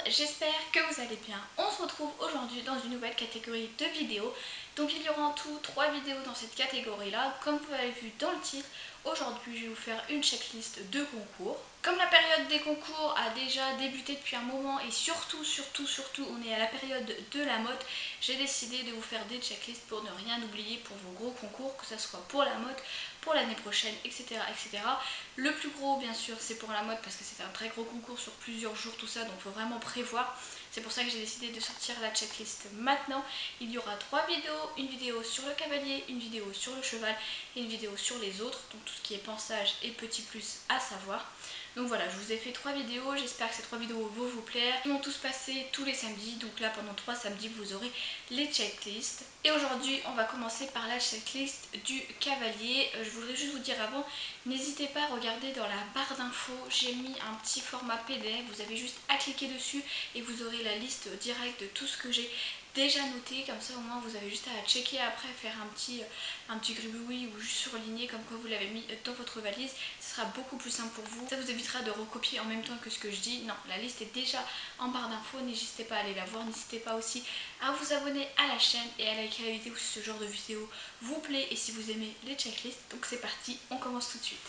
j'espère que vous allez bien. On se retrouve aujourd'hui dans une nouvelle catégorie de vidéos. Donc il y aura en tout 3 vidéos dans cette catégorie là. Comme vous l'avez vu dans le titre, aujourd'hui je vais vous faire une checklist de concours. Comme la période des concours a déjà débuté depuis un moment et surtout on est à la période de la mode, j'ai décidé de vous faire des checklists pour ne rien oublier pour vos gros concours, que ce soit pour la mode, pour l'année prochaine, etc. etc. Le plus gros bien sûr c'est pour la mode parce que c'est un très gros concours sur plusieurs jours tout ça, donc il faut vraiment prévoir. C'est pour ça que j'ai décidé de sortir la checklist maintenant. Il y aura 3 vidéos, une vidéo sur le cavalier, une vidéo sur le cheval et une vidéo sur les autres, donc tout ce qui est pensage et petit plus à savoir. Donc voilà, je vous ai fait 3 vidéos, j'espère que ces 3 vidéos vont vous plaire. Ils vont tous passer tous les samedis, donc là pendant 3 samedis vous aurez les checklists. Et aujourd'hui on va commencer par la checklist du cavalier. Je voudrais juste vous dire avant, n'hésitez pas à regarder dans la barre d'infos, j'ai mis un petit format PDF, vous avez juste à cliquer dessus et vous aurez la liste directe de tout ce que j'ai déjà noté, comme ça au moins vous avez juste à checker après, faire un petit gribouillis ou juste surligner comme quoi vous l'avez mis dans votre valise. Ce sera beaucoup plus simple pour vous, ça vous évitera de recopier en même temps que ce que je dis. Non, la liste est déjà en barre d'infos, n'hésitez pas à aller la voir, n'hésitez pas aussi à vous abonner à la chaîne et à liker la vidéo si ce genre de vidéo vous plaît et si vous aimez les checklists. Donc c'est parti, on commence tout de suite.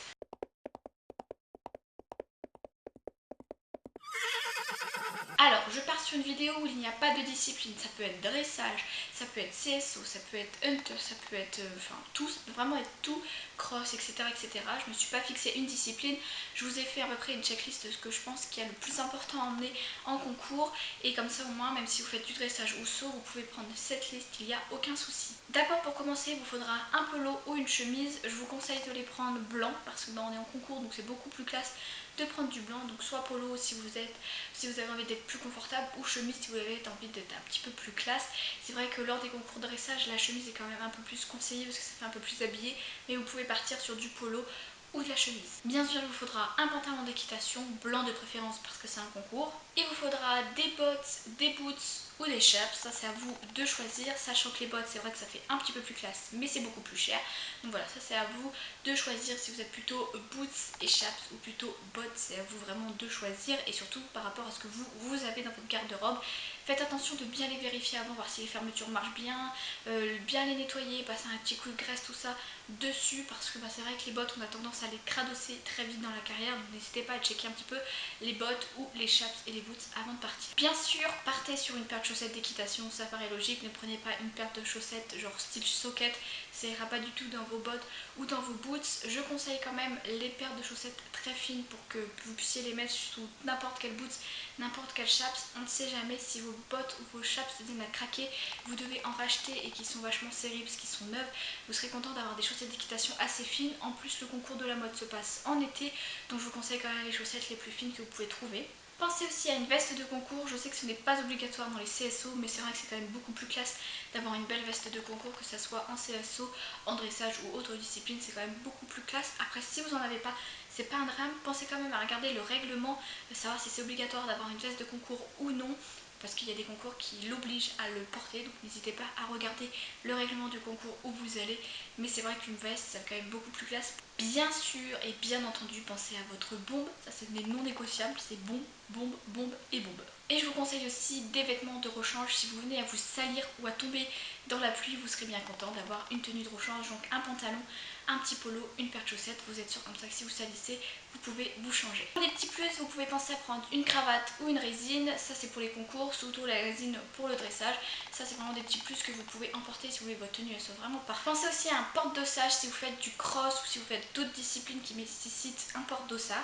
Alors, je pars sur une vidéo où il n'y a pas de discipline. Ça peut être dressage, ça peut être CSO, ça peut être hunter, ça peut être enfin tout, ça peut vraiment être tout, cross, etc. etc. Je ne me suis pas fixé une discipline. Je vous ai fait à peu près une checklist de ce que je pense qu'il y a le plus important à emmener en concours. Et comme ça au moins, même si vous faites du dressage ou saut, vous pouvez prendre cette liste, il n'y a aucun souci. D'abord pour commencer, il vous faudra un polo ou une chemise. Je vous conseille de les prendre blancs parce que on est en concours, donc c'est beaucoup plus classe de prendre du blanc. Donc soit polo si vous avez envie d'être plus confortable, ou chemise si vous avez envie d'être un petit peu plus classe. C'est vrai que lors des concours de dressage, la chemise est quand même un peu plus conseillée parce que ça fait un peu plus habillé, mais vous pouvez partir sur du polo ou de la chemise. Bien sûr, il vous faudra un pantalon d'équitation, blanc de préférence parce que c'est un concours. Il vous faudra des bottes, des boots ou des chaps, ça c'est à vous de choisir, sachant que les bottes c'est vrai que ça fait un petit peu plus classe mais c'est beaucoup plus cher. Donc voilà, ça c'est à vous de choisir si vous êtes plutôt boots et chaps ou plutôt bottes, c'est à vous vraiment de choisir et surtout par rapport à ce que vous avez dans votre garde-robe. Faites attention de bien les vérifier avant, voir si les fermetures marchent bien, bien les nettoyer, passer un petit coup de graisse tout ça dessus parce que c'est vrai que les bottes on a tendance à les cradosser très vite dans la carrière, donc n'hésitez pas à checker un petit peu les bottes ou les chaps et les boots avant de partir. Bien sûr, partez sur une paire de chaussettes d'équitation, ça paraît logique, ne prenez pas une paire de chaussettes genre style socket, ça ira pas du tout dans vos bottes ou dans vos boots. Je conseille quand même les paires de chaussettes très fines pour que vous puissiez les mettre sous n'importe quel boots, n'importe quel chaps. On ne sait jamais si vos bottes ou vos chaps viennent à craquer, vous devez en racheter et qui sont vachement serrées parce qu'ils sont neufs. Vous serez content d'avoir des chaussettes d'équitation assez fines. En plus, le concours de la mode se passe en été, donc je vous conseille quand même les chaussettes les plus fines que vous pouvez trouver. Pensez aussi à une veste de concours. Je sais que ce n'est pas obligatoire dans les CSO, mais c'est vrai que c'est quand même beaucoup plus classe d'avoir une belle veste de concours, que ce soit en CSO, en dressage ou autre discipline, c'est quand même beaucoup plus classe. Après, si vous n'en avez pas, c'est pas un drame. Pensez quand même à regarder le règlement, savoir si c'est obligatoire d'avoir une veste de concours ou non, parce qu'il y a des concours qui l'obligent à le porter, donc n'hésitez pas à regarder le règlement du concours où vous allez. Mais c'est vrai qu'une veste, c'est quand même beaucoup plus classe. Bien sûr et bien entendu, pensez à votre bombe, ça c'est non négociable, c'est bombe, bombe, bombe et bombe. Et je vous conseille aussi des vêtements de rechange. Si vous venez à vous salir ou à tomber dans la pluie, vous serez bien content d'avoir une tenue de rechange, donc un pantalon, un petit polo, une paire de chaussettes. Vous êtes sûr comme ça que si vous salissez, vous pouvez vous changer. Pour des petits plus, vous pouvez penser à prendre une cravate ou une résine. Ça c'est pour les concours, surtout la résine pour le dressage. Ça c'est vraiment des petits plus que vous pouvez emporter si vous voulez que votre tenue elle soit vraiment parfaite. Pensez aussi à un porte-dossage si vous faites du cross ou si vous faites d'autres disciplines qui nécessitent un porte-dossard.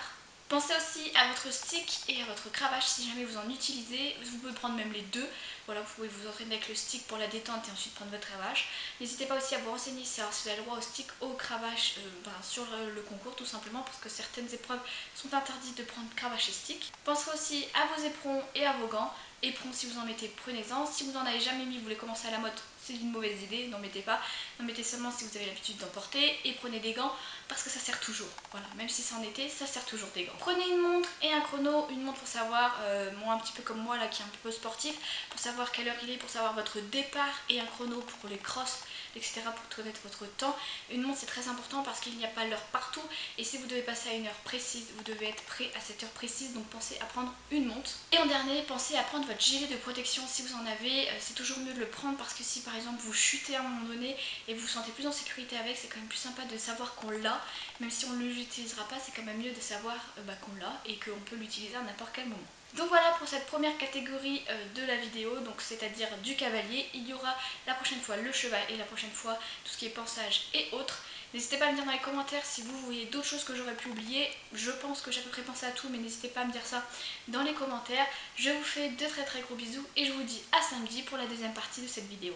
Pensez aussi à votre stick et à votre cravache si jamais vous en utilisez. Vous pouvez prendre même les deux. Voilà, vous pouvez vous entraîner avec le stick pour la détente et ensuite prendre votre cravache. N'hésitez pas aussi à vous renseigner si vous avez le droit au stick ou au cravache sur le concours, tout simplement parce que certaines épreuves sont interdites de prendre cravache et stick. Pensez aussi à vos éperons et à vos gants. Éperons si vous en mettez, prenez-en. Si vous n'en avez jamais mis, vous voulez commencer à la mode, c'est une mauvaise idée, n'en mettez pas. N'en mettez seulement si vous avez l'habitude d'en porter, et prenez des gants parce que ça sert toujours. Voilà, même si c'est en été, ça sert toujours des gants. Prenez une montre et un chrono, une montre pour savoir, moi un petit peu comme moi là qui est un peu sportif, pour savoir quelle heure il est, pour savoir votre départ, et un chrono pour les crosses, etc. pour connaître votre temps. Une montre c'est très important parce qu'il n'y a pas l'heure partout, et si vous devez passer à une heure précise, vous devez être prêt à cette heure précise, donc pensez à prendre une montre. Et en dernier, pensez à prendre votre gilet de protection si vous en avez. C'est toujours mieux de le prendre parce que si par exemple vous chutez à un moment donné et vous vous sentez plus en sécurité avec, c'est quand même plus sympa de savoir qu'on l'a. Même si on ne l'utilisera pas, c'est quand même mieux de savoir qu'on l'a et qu'on peut l'utiliser à n'importe quel moment. Donc voilà pour cette première catégorie de la vidéo, donc c'est-à-dire du cavalier. Il y aura la prochaine fois le cheval et la prochaine fois tout ce qui est pansage et autres. N'hésitez pas à me dire dans les commentaires si vous voyez d'autres choses que j'aurais pu oublier. Je pense que j'ai à peu près pensé à tout, mais n'hésitez pas à me dire ça dans les commentaires. Je vous fais de très gros bisous et je vous dis à samedi pour la deuxième partie de cette vidéo.